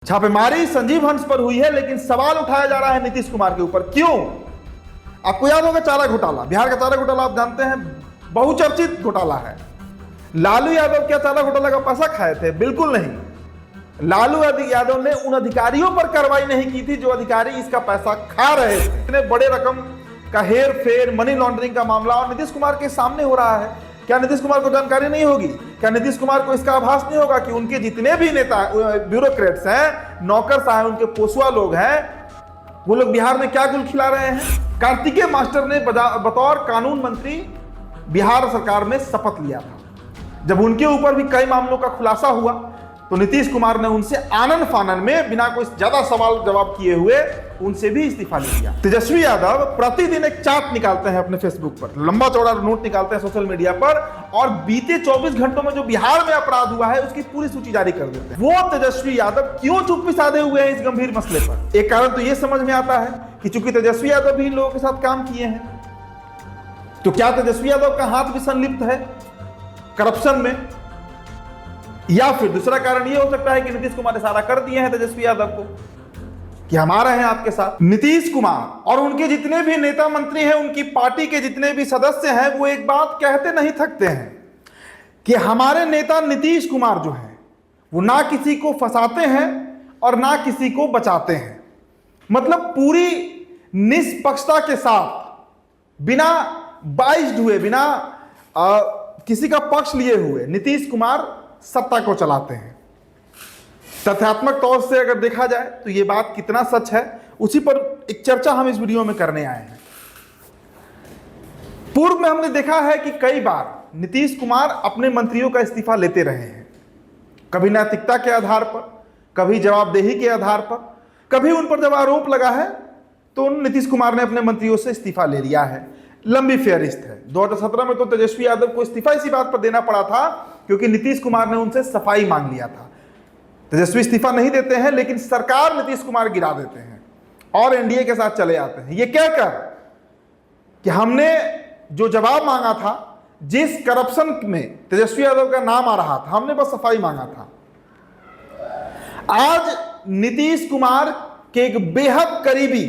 छापेमारी संजीव हंस पर हुई है, लेकिन सवाल उठाया जा रहा है नीतीश कुमार के ऊपर। क्यों? आपको याद होगा चारा घोटाला, बिहार का चारा घोटाला आप जानते हैं, बहुचर्चित घोटाला है। लालू यादव क्या चारा घोटाला का पैसा खाए थे? बिल्कुल नहीं। लालू यादव ने उन अधिकारियों पर कार्रवाई नहीं की थी जो अधिकारी इसका पैसा खा रहे थे। इतने बड़े रकम का हेर फेर, मनी लॉन्ड्रिंग का मामला और नीतीश कुमार के सामने हो रहा है। क्या नीतीश कुमार को जानकारी नहीं होगी? क्या नीतीश कुमार को इसका आभास नहीं होगा कि उनके जितने भी नेता ब्यूरोक्रेट्स हैं, नौकरशाह हैं, उनके पोसुआ लोग हैं, वो लोग बिहार में क्या गुल खिला रहे हैं? कार्तिकेय मास्टर ने बतौर कानून मंत्री बिहार सरकार में शपथ लिया था। जब उनके ऊपर भी कई मामलों का खुलासा हुआ तो नीतीश कुमार ने उनसे आनन फानन में बिना कोई ज्यादा सवाल जवाब किए हुए उनसे भी इस्तीफा ले लिया। तेजस्वी यादव प्रतिदिन एक चार्ट निकालते हैं अपने फेसबुक पर, लंबा चौड़ा नोट निकालते हैं सोशल मीडिया पर, और बीते 24 घंटों में जो बिहार में अपराध हुआ है उसकी पूरी सूची जारी कर देते हैं। वो तेजस्वी यादव क्यों चुप्पी साधे हुए हैं इस गंभीर मसले पर? एक कारण तो यह समझ में आता है कि चूंकि तेजस्वी यादव भी इन लोगों के साथ काम किए हैं, तो क्या तेजस्वी यादव का हाथ भी संलिप्त है करप्शन में? या फिर दूसरा कारण यह हो सकता है कि नीतीश कुमार इशारा कर दिए हैं तेजस्वी यादव को कि हम आ रहे हैं आपके साथ। नीतीश कुमार और उनके जितने भी नेता मंत्री हैं, उनकी पार्टी के जितने भी सदस्य हैं, वो एक बात कहते नहीं थकते हैं कि हमारे नेता नीतीश कुमार जो है वो ना किसी को फंसाते हैं और ना किसी को बचाते हैं। मतलब पूरी निष्पक्षता के साथ, बिना बाइस्ड हुए, बिना किसी का पक्ष लिए हुए नीतीश कुमार सत्ता को चलाते हैं। तथ्यात्मक तौर से अगर देखा जाए तो यह बात कितना सच है, उसी पर एक चर्चा हम इस वीडियो में करने आए हैं। पूर्व में हमने देखा है कि कई बार नीतीश कुमार अपने मंत्रियों का इस्तीफा लेते रहे हैं, कभी नैतिकता के आधार पर, कभी जवाबदेही के आधार पर, कभी उन पर जब आरोप लगा है तो नीतीश कुमार ने अपने मंत्रियों से इस्तीफा ले लिया है। लंबी फेहरिस्त है। 2017 में तो तेजस्वी यादव को इस्तीफा इसी बात पर देना पड़ा था क्योंकि नीतीश कुमार ने उनसे सफाई मांग लिया था। तेजस्वी इस्तीफा नहीं देते हैं, लेकिन सरकार नीतीश कुमार गिरा देते हैं और एनडीए के साथ चले आते हैं। ये कहकर कि हमने जो जवाब मांगा था, जिस करप्शन में तेजस्वी यादव का नाम आ रहा था, हमने बस सफाई मांगा था। आज नीतीश कुमार के एक बेहद करीबी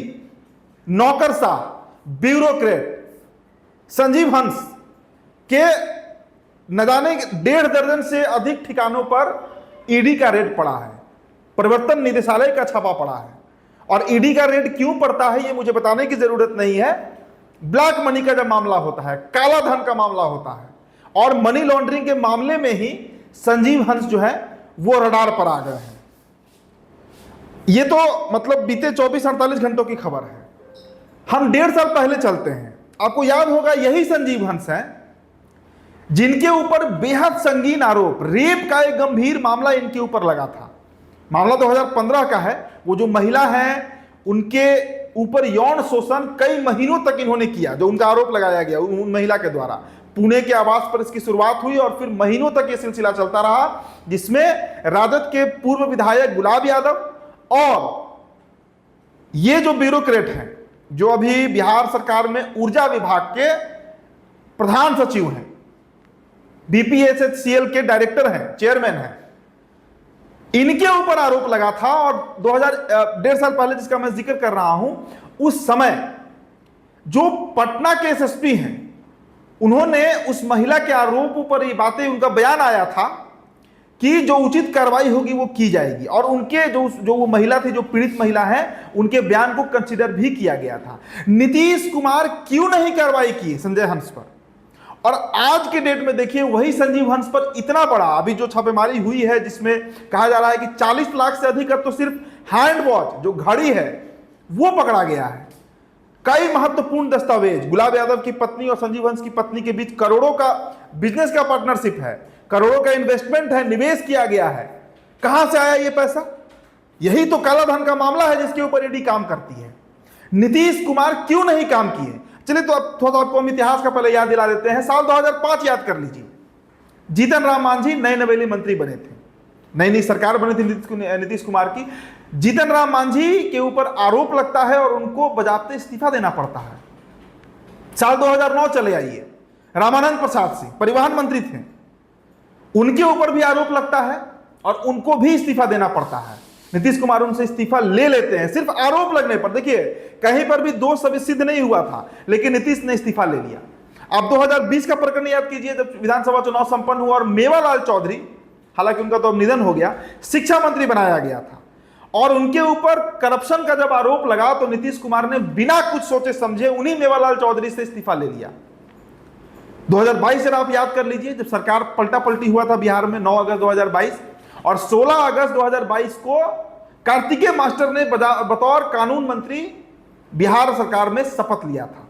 नौकरशाह, ब्यूरोक्रेट संजीव हंस के न जाने 1.5 दर्जन से अधिक ठिकानों पर ईडी का रेड पड़ा है, प्रवर्तन निदेशालय का छापा पड़ा है। और ईडी का रेड क्यों पड़ता है ये मुझे बताने की जरूरत नहीं है। ब्लैक मनी का जब मामला होता है, काला धन का मामला होता है, और मनी लॉन्ड्रिंग के मामले में ही संजीव हंस जो है वो रडार पर आ गए हैं। ये तो मतलब बीते 24-48 घंटों की खबर है। हम 1.5 साल पहले चलते हैं। आपको याद होगा यही संजीव हंस हैं जिनके ऊपर बेहद संगीन आरोप, रेप का एक गंभीर मामला इनके ऊपर लगा था। मामला 2015 का है। वो जो महिला है उनके ऊपर यौन शोषण कई महीनों तक इन्होंने किया, जो उनका आरोप लगाया गया उन महिला के द्वारा। पुणे के आवास पर इसकी शुरुआत हुई और फिर महीनों तक यह सिलसिला चलता रहा, जिसमें राजद के पूर्व विधायक गुलाब यादव और ये जो ब्यूरोक्रेट हैं, जो अभी बिहार सरकार में ऊर्जा विभाग के प्रधान सचिव हैं, बीपीएसएचसीएल के डायरेक्टर हैं, चेयरमैन हैं, इनके ऊपर आरोप लगा था। और 1.5 साल पहले जिसका मैं जिक्र कर रहा हूं, उस समय जो पटना के एसएसपी हैं, उन्होंने उस महिला के आरोप पर ये बातें, उनका बयान आया था कि जो उचित कार्रवाई होगी वो की जाएगी। और उनके जो वो महिला थी, जो पीड़ित महिला है, उनके बयान को कंसीडर भी किया गया था। नीतीश कुमार क्यों नहीं कार्रवाई की संजय हंस पर? और आज के डेट में देखिए वही संजीव हंस पर इतना बड़ा अभी जो छापेमारी हुई है, जिसमें कहा जा रहा है कि 40 लाख से अधिक, अब तो सिर्फ हैंड वॉच जो घड़ी है वो पकड़ा गया है। कई महत्वपूर्ण दस्तावेज, गुलाब यादव की पत्नी और संजीव हंस की पत्नी के बीच करोड़ों का बिजनेस का पार्टनरशिप है, करोड़ों का इन्वेस्टमेंट है, निवेश किया गया है। कहां से आया ये पैसा? यही तो काला धन का मामला है जिसके ऊपर ईडी काम करती है। नीतीश कुमार क्यों नहीं काम किए? चलिए तो अब थोड़ा आपको हम इतिहास का पहले याद दिला देते हैं। साल 2005 याद कर लीजिए। जीतन राम मांझी नए नवेली मंत्री बने थे, नई सरकार बनी थी नीतीश कुमार की। जीतन राम मांझी के ऊपर आरोप लगता है और उनको बजाते इस्तीफा देना पड़ता है। साल 2009 चले आइए, रामानंद प्रसाद सिंह परिवहन मंत्री थे, उनके ऊपर भी आरोप लगता है और उनको भी इस्तीफा देना पड़ता है। नीतीश कुमार उनसे इस्तीफा ले लेते हैं सिर्फ आरोप लगने पर। देखिए कहीं पर भी दोष अभी सिद्ध नहीं हुआ था, लेकिन नीतीश ने इस्तीफा ले लिया। आप 2020 का प्रकरण याद कीजिए, जब विधानसभा चुनाव संपन्न हुआ और मेवालाल चौधरी, हालांकि उनका तो अब निधन हो गया, शिक्षा मंत्री बनाया गया था, और उनके ऊपर करप्शन का जब आरोप लगा तो नीतीश कुमार ने बिना कुछ सोचे समझे उन्हीं मेवालाल चौधरी से इस्तीफा ले लिया। 2022 से आप याद कर लीजिए, जब सरकार पलटा पलटी हुआ था बिहार में 9 अगस्त 2022, और 16 अगस्त 2022 को कार्तिकेय मास्टर ने बतौर कानून मंत्री बिहार सरकार में शपथ लिया था।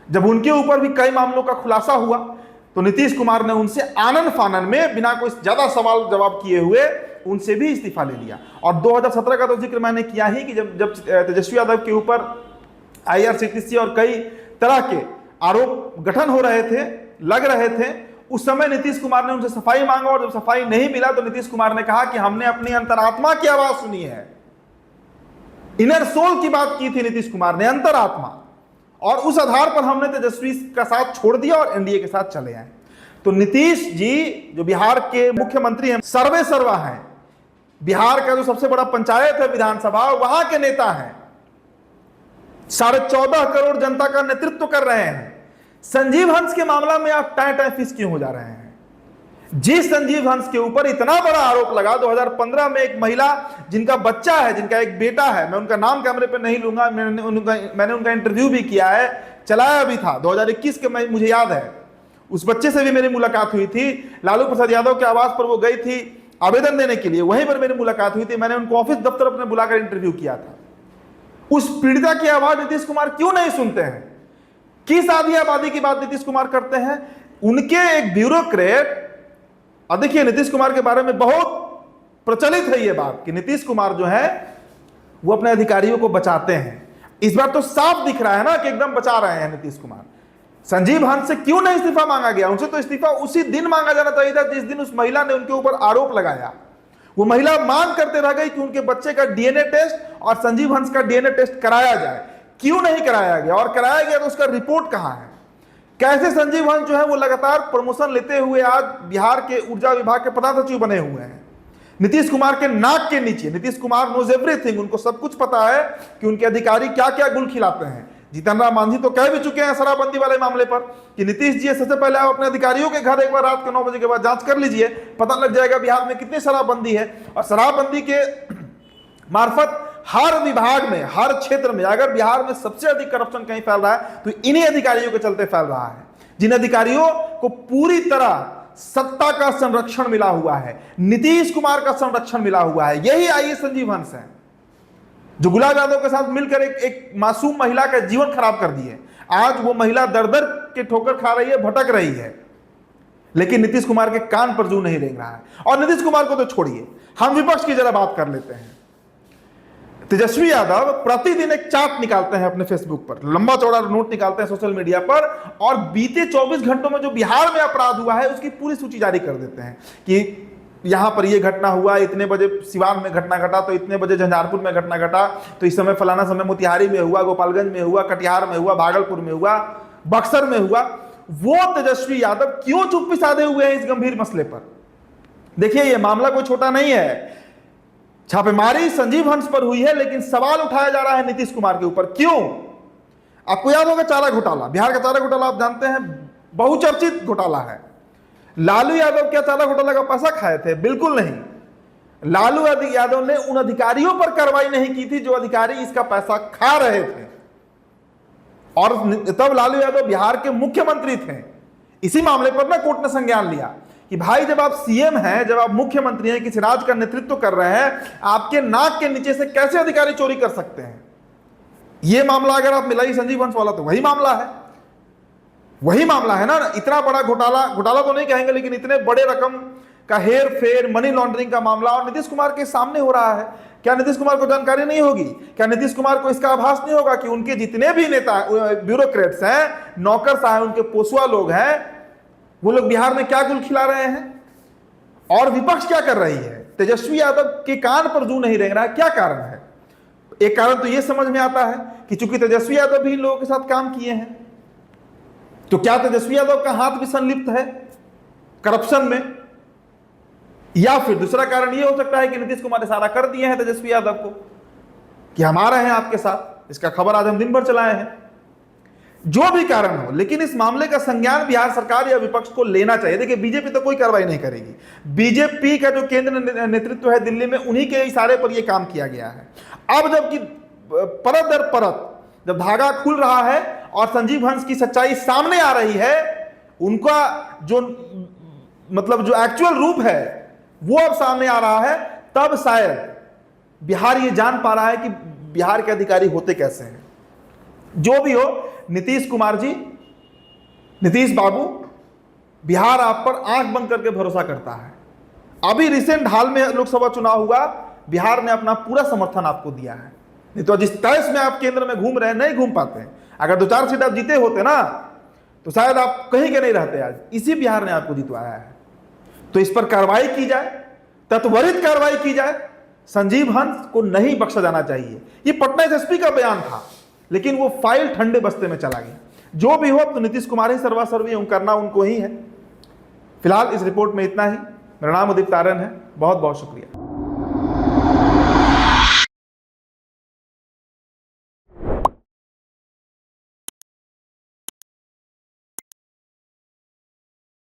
जब उनके ऊपर भी कई मामलों का खुलासा हुआ तो नीतीश कुमार ने उनसे आनन फानन में बिना कोई ज्यादा सवाल जवाब किए हुए उनसे भी इस्तीफा ले लिया। और 2017 का तो जिक्र मैंने किया ही कि जब तेजस्वी यादव के ऊपर IRCTC और कई तरह के आरोप गठन हो रहे थे, लग रहे थे, उस समय नीतीश कुमार ने उनसे सफाई मांगा, और जब सफाई नहीं मिला तो नीतीश कुमार ने कहा कि हमने अपनी अंतरात्मा की आवाज सुनी है। इनर सोल की बात की थी नीतीश कुमार ने, अंतरात्मा, और उस आधार पर हमने तेजस्वी का साथ छोड़ दिया और एनडीए के साथ चले आए। तो नीतीश जी जो बिहार के मुख्यमंत्री हैं, सर्वे सर्वा हैं, बिहार का जो सबसे बड़ा पंचायत है विधानसभा, वहां के नेता हैं, 14.5 करोड़ जनता का नेतृत्व कर रहे हैं। संजीव हंस के मामला में आप टाए टाए फिस क्यों हो जा रहे हैं? जिस संजीव हंस के ऊपर इतना बड़ा आरोप लगा, 2015 में एक महिला जिनका बच्चा है, जिनका एक बेटा है, मैं उनका नाम कैमरे पे नहीं लूंगा, मैंने उनका इंटरव्यू भी किया है, चलाया भी था 2021 के, मुझे याद है, उस बच्चे से भी मेरी मुलाकात हुई थी। लालू प्रसाद यादव के आवास पर वो गई थी आवेदन देने के लिए, वहीं पर मेरी मुलाकात हुई थी। मैंने उनको ऑफिस दफ्तर अपने बुलाकर इंटरव्यू किया था। उस पीड़िता की आवाज नीतीश कुमार क्यों नहीं सुनते हैं? किस आधी आबादी की बात नीतीश कुमार करते हैं? उनके एक ब्यूरोक्रेट, और देखिए नीतीश कुमार के बारे में बहुत प्रचलित है ये बात कि नीतीश कुमार जो है वो अपने अधिकारियों को बचाते हैं। इस बार तो साफ दिख रहा है ना कि एकदम बचा रहे हैं नीतीश कुमार। संजीव हंस से क्यों नहीं इस्तीफा मांगा गया? उनसे तो इस्तीफा उसी दिन मांगा जाना चाहिए था जिस दिन उस महिला ने उनके ऊपर आरोप लगाया। वो महिला मांग करते रह गई कि उनके बच्चे का डीएनए टेस्ट और संजीव हंस का डीएनए टेस्ट कराया जाए। क्यों नहीं कराया गया? और कराया गया तो उसका रिपोर्ट कहां है? कैसे संजीव हंस जो है वो लगातार प्रमोशन लेते हुए आज बिहार के ऊर्जा विभाग के प्रधान सचिव बने हुए हैं, नीतीश कुमार के नाक के नीचे। नीतीश कुमार नोज एवरीथिंग, उनको सब कुछ पता है कि उनके अधिकारी क्या क्या गुल खिलाते हैं। जीतन राम मांझी तो कह भी चुके हैं शराबबंदी वाले मामले पर कि नीतीश जी सबसे पहले आप अपने अधिकारियों के घर एक बार रात के 9 बजे के बाद जांच कर लीजिए, पता लग जाएगा बिहार में कितनी शराबबंदी है। और शराबबंदी के मार्फत हर विभाग में, हर क्षेत्र में, अगर बिहार में सबसे अधिक करप्शन कहीं फैल रहा है तो इन्हीं अधिकारियों के चलते फैल रहा है, जिन अधिकारियों को पूरी तरह सत्ता का संरक्षण मिला हुआ है, नीतीश कुमार का संरक्षण मिला हुआ है। यही आईएएस संजीव हंस है जो गुलाब यादव के साथ मिलकर एक मासूम महिला का जीवन खराब कर दिए। आज वो महिला दर दर के ठोकर खा रही है, भटक रही है, लेकिन नीतीश कुमार के कान पर जू नहीं रेंग रहा है। और नीतीश कुमार को तो छोड़िए, हम विपक्ष की जरा बात कर लेते हैं। तेजस्वी यादव प्रतिदिन एक चार्ट निकालते हैं अपने फेसबुक पर, लंबा चौड़ा नोट निकालते हैं सोशल मीडिया पर, और बीते 24 घंटों में जो बिहार में अपराध हुआ है उसकी पूरी सूची जारी कर देते हैं कि यहां पर यह घटना हुआ, इतने बजे सिवान में घटना घटा, तो इतने बजे झंझारपुर में घटना घटा, तो इस समय फलाना समय मोतिहारी में हुआ, गोपालगंज में हुआ, कटिहार में हुआ, भागलपुर में हुआ, बक्सर में हुआ। वो तेजस्वी यादव क्यों चुप्पी साधे हुए हैं इस गंभीर मसले पर? देखिए ये मामला कोई छोटा नहीं है। छापेमारी संजीव हंस पर हुई है, लेकिन सवाल उठाया जा रहा है नीतीश कुमार के ऊपर। क्यों? आपको याद होगा चारा घोटाला, बिहार का चारा घोटाला आप जानते हैं, बहुचर्चित घोटाला है। लालू यादव क्या चारा घोटाला का पैसा खाए थे? बिल्कुल नहीं। लालू यादव ने उन अधिकारियों पर कार्रवाई नहीं की थी जो अधिकारी इसका पैसा खा रहे थे, और तब लालू यादव बिहार के मुख्यमंत्री थे। इसी मामले पर ना कोर्ट ने संज्ञान लिया कि भाई जब आप सीएम हैं, जब आप मुख्यमंत्री हैं, किसी राज्य का नेतृत्व कर रहे हैं, आपके नाक के नीचे से कैसे अधिकारी चोरी कर सकते हैं? यह मामला अगर आप मिलाई संजीव हंस वाला, तो वही मामला है, वही मामला है ना। इतना बड़ा घोटाला, घोटाला तो नहीं कहेंगे, लेकिन इतने बड़े रकम का हेर फेर, मनी लॉन्ड्रिंग का मामला, और नीतीश कुमार के सामने हो रहा है। क्या नीतीश कुमार को जानकारी नहीं होगी? क्या नीतीश कुमार को इसका आभास नहीं होगा कि उनके जितने भी नेता ब्यूरोक्रेट्स हैं, नौकरशाह, उनके पोसुआ लोग हैं, वो लोग बिहार में क्या गुल खिला रहे हैं? और विपक्ष क्या कर रही है? तेजस्वी यादव के कान पर जू नहीं रेंग रहा है। क्या कारण है? एक कारण तो यह समझ में आता है कि चूंकि तेजस्वी यादव भी लोगों के साथ काम किए हैं, तो क्या तेजस्वी यादव का हाथ भी संलिप्त है करप्शन में? या फिर दूसरा कारण यह हो सकता है कि नीतीश कुमार इशारा कर दिए हैं तेजस्वी यादव को कि हम आ रहे हैं आपके साथ। इसका खबर आज हम दिन भर चलाए हैं। जो भी कारण हो, लेकिन इस मामले का संज्ञान बिहार सरकार या विपक्ष को लेना चाहिए। देखिए, बीजेपी तो कोई कार्रवाई नहीं करेगी। बीजेपी का जो केंद्र नेतृत्व है दिल्ली में, उन्हीं के इशारे पर यह काम किया गया है। अब जबकि परत दर परत जब धागा खुल रहा है और संजीव हंस की सच्चाई सामने आ रही है, उनका जो मतलब जो एक्चुअल रूप है वो अब सामने आ रहा है, तब शायद बिहार ये जान पा रहा है कि बिहार के अधिकारी होते कैसे हैं। जो भी हो, नीतीश कुमार जी, नीतीश बाबू, बिहार आप पर आंख बंद करके भरोसा करता है। अभी रिसेंट हाल में लोकसभा चुनाव हुआ, बिहार ने अपना पूरा समर्थन आपको दिया है। नहीं तो जिस तैश में आप केंद्र में घूम रहे हैं, नहीं घूम पाते। अगर 2-4 सीट आप जीते होते ना, तो शायद आप कहीं के नहीं रहते आज। इसी बिहार ने आपको जितवाया है। तो इस पर कार्रवाई की जाए, त्वरित कार्रवाई की जाए। संजीव हंस को नहीं बख्शा जाना चाहिए। ये पटना एसएसपी का बयान था, लेकिन वो फाइल ठंडे बस्ते में चला गया। जो भी हो, तो नीतीश कुमार ही सर्वासर्वी करना उनको ही है। फिलहाल इस रिपोर्ट में इतना ही। मेरा नाम उदित तारन है। बहुत बहुत शुक्रिया।